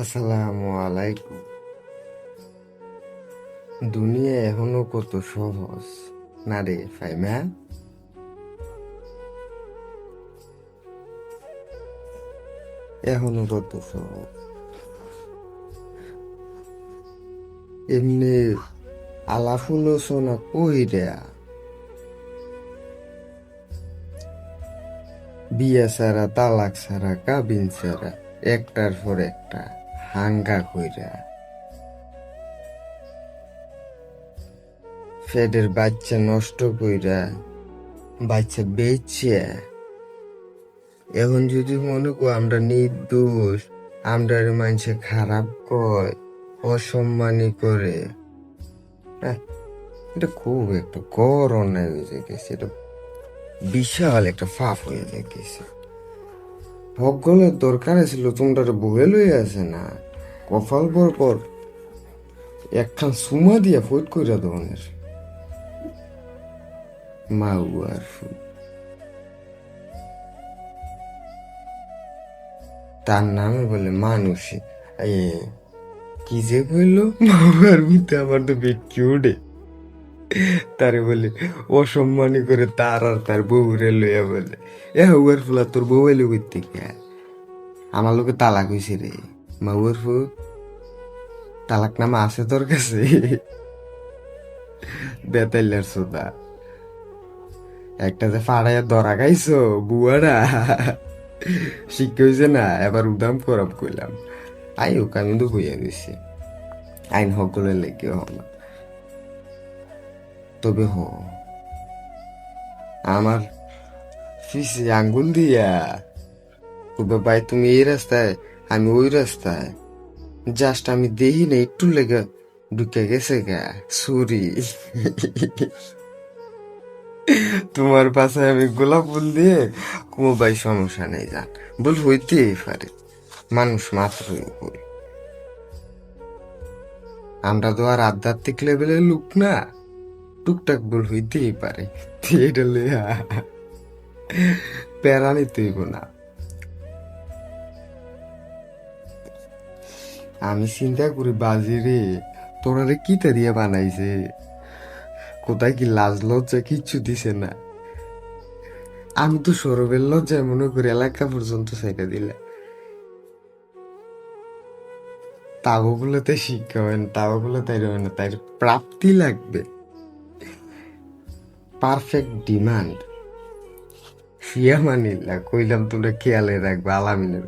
আসসালামু আলাইকুম। দুনিয়া এখনো কত সহজ না রে ফাইমা? এখনো কত সহজ। এমনি আলাপ আলোচনা কইরা বিয়া ছাড়া, তালাক ছাড়া, কাবিন ছাড়া, একটার পর একটা হাঙ্গা কইরা ফেডের বাচ্চা নষ্ট কইরা বাচ্চা বেচে এখন যদি মনে কর আমরা নির্দোষ, আমরা মানুষে খারাপ কয়, অসম্মানী করে, এটা খুব একটা গড় অন্যায় হয়ে গেছে। এটা বিশাল একটা ফাপ হয়ে গেছে। ভগলের দরকার ছিল তোমরা বহে লই আছে না, কপাল পর একখান সুমা দিয়া ফোট কইরা দনের মাউ আর তার নামে বলে মানুষে কি যে কইলো মামার ভিতরে আমার তো বেটকি উঠে। তারে বলে অসম্মানী করে তার আর তার বউরে লইয়া বলে উয়ার ফুলা তোর বউ এলো করতে কে আমার লোকে তালাক হয়েছে রে। মাউর ফু তালাক নামা আছে তোর কাছে? বেতাইলার সোদা একটা যে ফাড়াইয়া ধরা খাইছো বুয়ারা শিক্ষা হয়েছে না, এবার উদাম করাব কইলাম আই হোক আমি তো হইয়া গেছি আইন সকলের লেগে হল। তবে আমার ফিসে আঙ্গুল দিয়া ভাই তুমি এই রাস্তায় আমি ওই রাস্তায়, জাস্ট আমি দেখি না একটু লেগে ঢুকে গেছে গা সরি। তোমার পাশে আমি গোলাপ ফুল দিয়ে কুমো ভাই সমস্যা নেই, যান বল হইতেই পারে, মানুষ মাত্রই ভুল। আমরা তো আর আধ্যাত্মিক লেভেলের লোক না, টুকটাক ভুল হইতেই পারে, এটা লইয়া প্যারা নিতে হইব না। আমি চিন্তা করি বাজি রে তোরা রে কি তারিয়া বানাইছে, কোথায় কি লাজ লজ্জা কিচ্ছু দিছে না। আমি তো সৌরভের লজ্জায় মনে করি এলাকা পর্যন্ত সাইডে দিলে তাওগুলোতে শিক্ষা হয় না, তাওগুলো তাই হয় না, তাই প্রাপ্তি লাগবে, পারফেক্ট ডিমান্ড। ফিয়া মানিল্লা কইলাম তোমরা খেয়ালে রাখবে আলামিনের